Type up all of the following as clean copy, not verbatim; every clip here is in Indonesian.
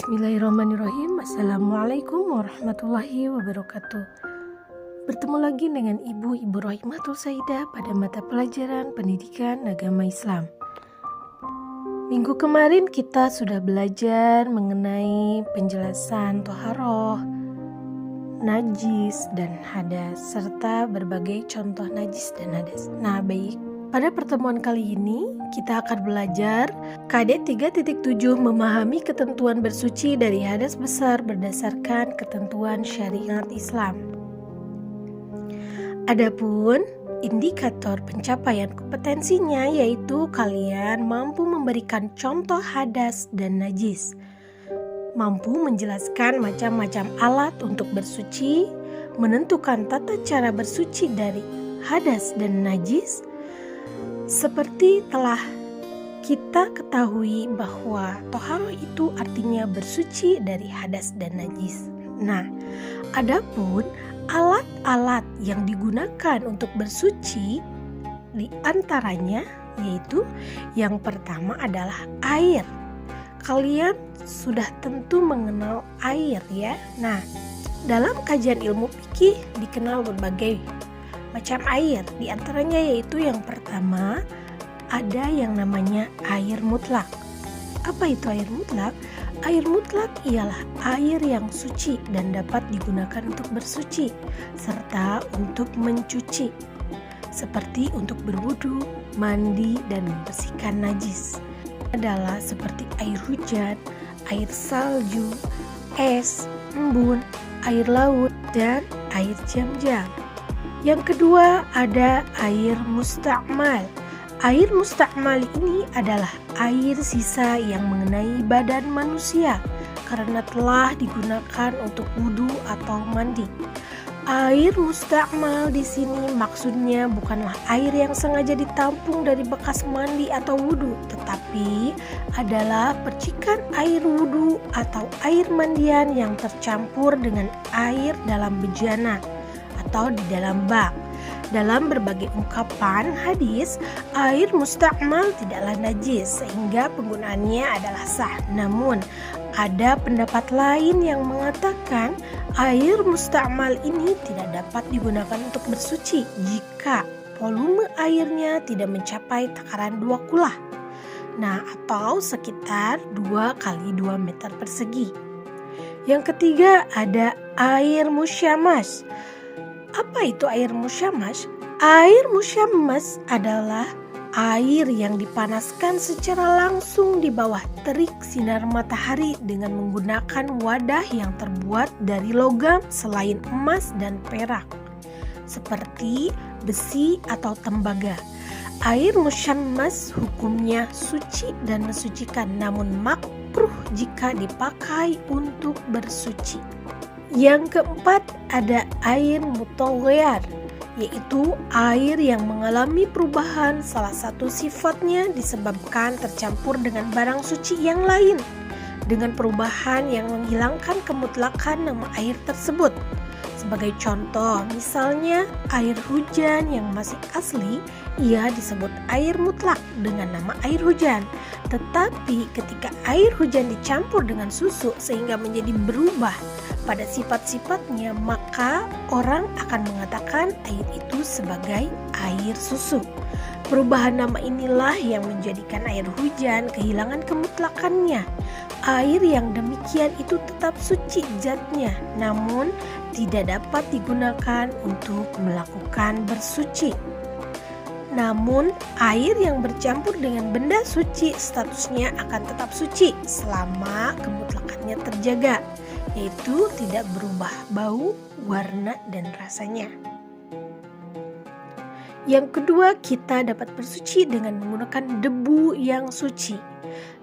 Bismillahirrahmanirrahim. Assalamualaikum warahmatullahi wabarakatuh. Bertemu lagi dengan Ibu Rohimatul Saidah pada mata pelajaran Pendidikan Agama Islam. Minggu kemarin kita sudah belajar mengenai penjelasan toharoh, najis dan hadas, serta berbagai contoh najis dan hadas. Nah, baik. Pada pertemuan kali ini, kita akan belajar KD 3.7 memahami ketentuan bersuci dari hadas besar berdasarkan ketentuan syariat Islam. Adapun indikator pencapaian kompetensinya yaitu kalian mampu memberikan contoh hadas dan najis, mampu menjelaskan macam-macam alat untuk bersuci, menentukan tata cara bersuci dari hadas dan najis. Seperti telah kita ketahui bahwa toharoh itu artinya bersuci dari hadas dan najis. Nah, adapun alat-alat yang digunakan untuk bersuci di antaranya yaitu yang pertama adalah air. Kalian sudah tentu mengenal air ya. Nah, dalam kajian ilmu fikih dikenal berbagai macam air, di antaranya yaitu yang pertama ada yang namanya air mutlak. Apa itu air mutlak? Air mutlak ialah air yang suci dan dapat digunakan untuk bersuci serta untuk mencuci, seperti untuk berwudu, mandi, dan membersihkan najis. Adalah seperti air hujan, air salju, es, embun, air laut, dan air jam-jam. Yang kedua ada air musta'mal. Air musta'mal ini adalah air sisa yang mengenai badan manusia karena telah digunakan untuk wudhu atau mandi. Air musta'mal di sini maksudnya bukanlah air yang sengaja ditampung dari bekas mandi atau wudhu, tetapi adalah percikan air wudhu atau air mandian yang tercampur dengan air dalam bejana atau di dalam bak. Dalam berbagai ungkapan hadis, air musta'mal tidaklah najis sehingga penggunaannya adalah sah. Namun, ada pendapat lain yang mengatakan air musta'mal ini tidak dapat digunakan untuk bersuci jika volume airnya tidak mencapai takaran 2 kulah. Nah, atau sekitar 2 kali 2 meter persegi. Yang ketiga ada air musyammas. Apa itu air musyammas? Air musyammas adalah air yang dipanaskan secara langsung di bawah terik sinar matahari dengan menggunakan wadah yang terbuat dari logam selain emas dan perak, seperti besi atau tembaga. Air musyammas hukumnya suci dan mensucikan, namun makruh jika dipakai untuk bersuci. Yang keempat ada air mutaghayyir, yaitu air yang mengalami perubahan. Salah satu sifatnya disebabkan tercampur dengan barang suci yang lain dengan perubahan yang menghilangkan kemutlakan nama air tersebut. Sebagai contoh, misalnya air hujan yang masih asli, ia disebut air mutlak dengan nama air hujan. Tetapi ketika air hujan dicampur dengan susu sehingga menjadi berubah pada sifat-sifatnya, maka orang akan mengatakan air itu sebagai air susu. Perubahan nama inilah yang menjadikan air hujan kehilangan kemutlakannya. Air yang demikian itu tetap suci zatnya, namun tidak dapat digunakan untuk melakukan bersuci. Namun, air yang bercampur dengan benda suci statusnya akan tetap suci selama kemutlakannya terjaga, yaitu tidak berubah bau, warna, dan rasanya. Yang kedua, kita dapat bersuci dengan menggunakan debu yang suci.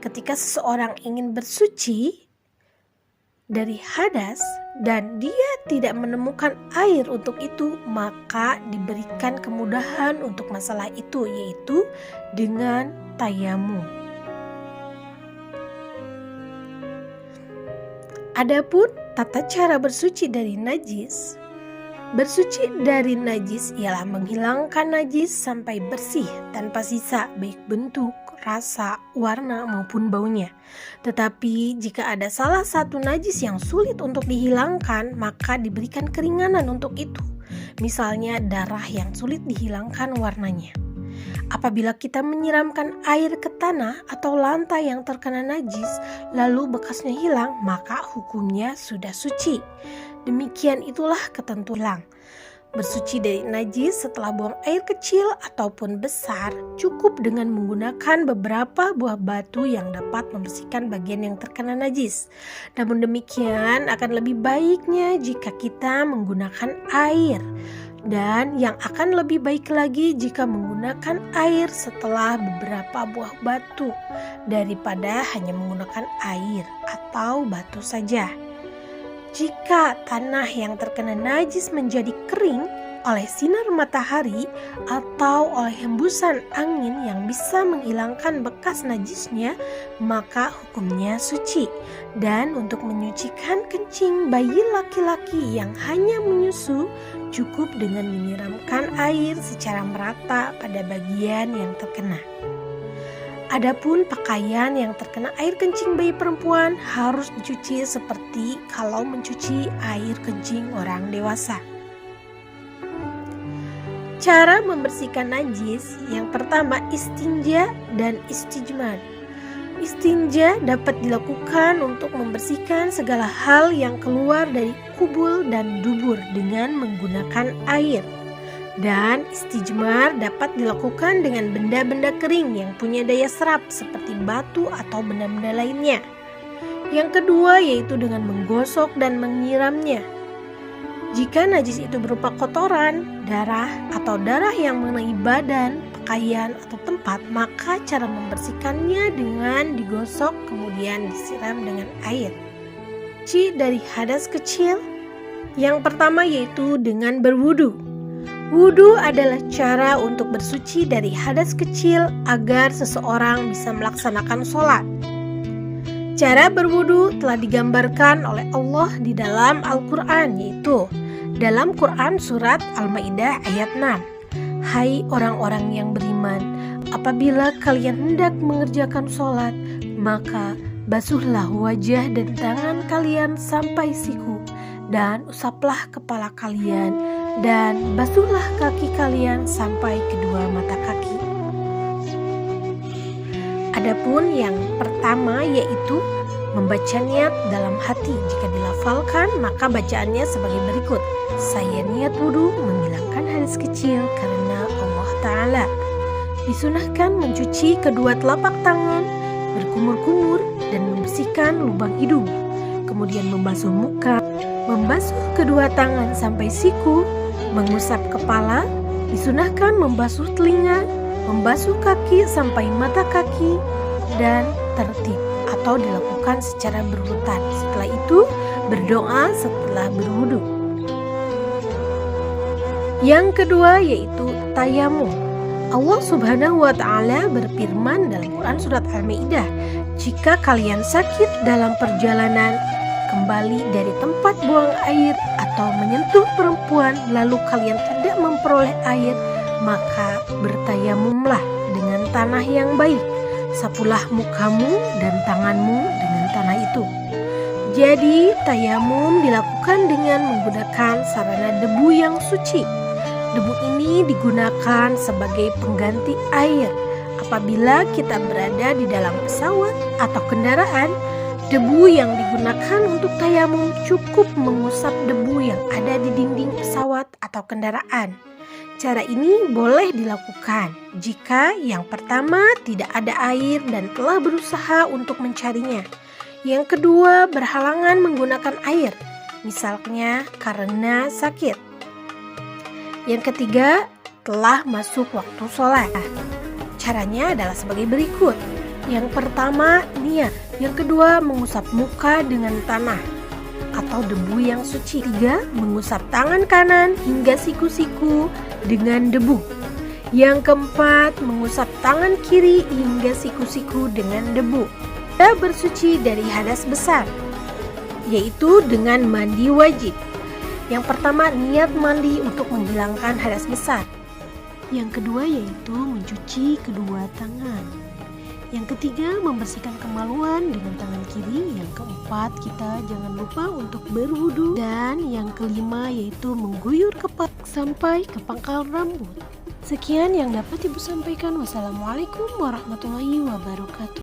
Ketika seseorang ingin bersuci dari hadas dan dia tidak menemukan air untuk itu, maka diberikan kemudahan untuk masalah itu, yaitu dengan tayamum. Adapun tata cara bersuci dari najis, Bersuci dari najis ialah menghilangkan najis sampai bersih tanpa sisa baik bentuk, rasa, warna maupun baunya. Tetapi jika ada salah satu najis yang sulit untuk dihilangkan, maka diberikan keringanan untuk itu. Misalnya darah yang sulit dihilangkan warnanya. Apabila kita menyiramkan air ke tanah atau lantai yang terkena najis, lalu bekasnya hilang, maka hukumnya sudah suci. Demikian itulah ketentuan. Bersuci dari najis setelah buang air kecil ataupun besar cukup dengan menggunakan beberapa buah batu yang dapat membersihkan bagian yang terkena najis. Namun demikian akan lebih baiknya jika kita menggunakan air. Dan yang akan lebih baik lagi jika menggunakan air setelah beberapa buah batu daripada hanya menggunakan air atau batu saja. Jika tanah yang terkena najis menjadi kering oleh sinar matahari atau oleh hembusan angin yang bisa menghilangkan bekas najisnya, maka hukumnya suci. Dan untuk menyucikan kencing bayi laki-laki yang hanya menyusu, cukup dengan menyiramkan air secara merata pada bagian yang terkena. Adapun pakaian yang terkena air kencing bayi perempuan harus dicuci seperti kalau mencuci air kencing orang dewasa. Cara membersihkan najis yang pertama istinja dan istijmar. Istinja dapat dilakukan untuk membersihkan segala hal yang keluar dari kubul dan dubur dengan menggunakan air. Dan istijmar dapat dilakukan dengan benda-benda kering yang punya daya serap seperti batu atau benda-benda lainnya. Yang kedua yaitu dengan menggosok dan menyiramnya. Jika najis itu berupa kotoran, darah, atau darah yang mengenai badan, pakaian, atau tempat, maka cara membersihkannya dengan digosok kemudian disiram dengan air. Suci dari hadas kecil. Yang pertama yaitu dengan berwudu. Wudu adalah cara untuk bersuci dari hadas kecil agar seseorang bisa melaksanakan sholat. Cara berwudu telah digambarkan oleh Allah di dalam Al-Quran, yaitu dalam Quran surat Al-Maidah ayat 6. Hai orang-orang yang beriman, apabila kalian hendak mengerjakan sholat, maka basuhlah wajah dan tangan kalian sampai siku, dan usaplah kepala kalian, dan basuhlah kaki kalian sampai kedua mata kaki. Adapun yang pertama yaitu membaca niat dalam hati. Jika dilafalkan maka bacaannya sebagai berikut. Saya niat wudu menghilangkan hadas kecil karena Allah Ta'ala. Disunahkan mencuci kedua telapak tangan, berkumur-kumur dan membersihkan lubang hidung. Kemudian membasuh muka, membasuh kedua tangan sampai siku, mengusap kepala, disunahkan membasuh telinga, membasuh kaki sampai mata kaki, dan tertib atau dilakukan secara berurutan. Setelah itu berdoa setelah berwudu. Yang kedua yaitu tayamum. Allah Subhanahu wa Ta'ala berfirman dalam Quran surat Al-Maidah, jika kalian sakit dalam perjalanan, kembali dari tempat buang air atau menyentuh perempuan lalu kalian tidak memperoleh air, maka bertayamumlah dengan tanah yang baik. Sapulah mukamu dan tanganmu dengan tanah itu. Jadi tayamum dilakukan dengan menggunakan sarana debu yang suci. Debu ini digunakan sebagai pengganti air. Apabila kita berada di dalam pesawat atau kendaraan, debu yang digunakan untuk tayamum cukup mengusap debu yang ada di dinding pesawat atau kendaraan. Cara ini boleh dilakukan jika yang pertama tidak ada air dan telah berusaha untuk mencarinya. Yang kedua berhalangan menggunakan air, misalnya karena sakit. Yang ketiga telah masuk waktu sholat. Caranya adalah sebagai berikut. Yang pertama niat, yang kedua mengusap muka dengan tanah atau debu yang suci. Tiga, mengusap tangan kanan hingga siku-siku dengan debu. Yang keempat, mengusap tangan kiri hingga siku-siku dengan debu. Dan bersuci dari hadas besar, yaitu dengan mandi wajib. Yang pertama, niat mandi untuk menghilangkan hadas besar. Yang kedua yaitu mencuci kedua tangan. Yang ketiga, membersihkan kemaluan dengan tangan kiri. Yang keempat, kita jangan lupa untuk berwudu. Dan yang kelima yaitu mengguyur kepala sampai ke pangkal rambut. Sekian yang dapat Ibu sampaikan. Wassalamualaikum warahmatullahi wabarakatuh.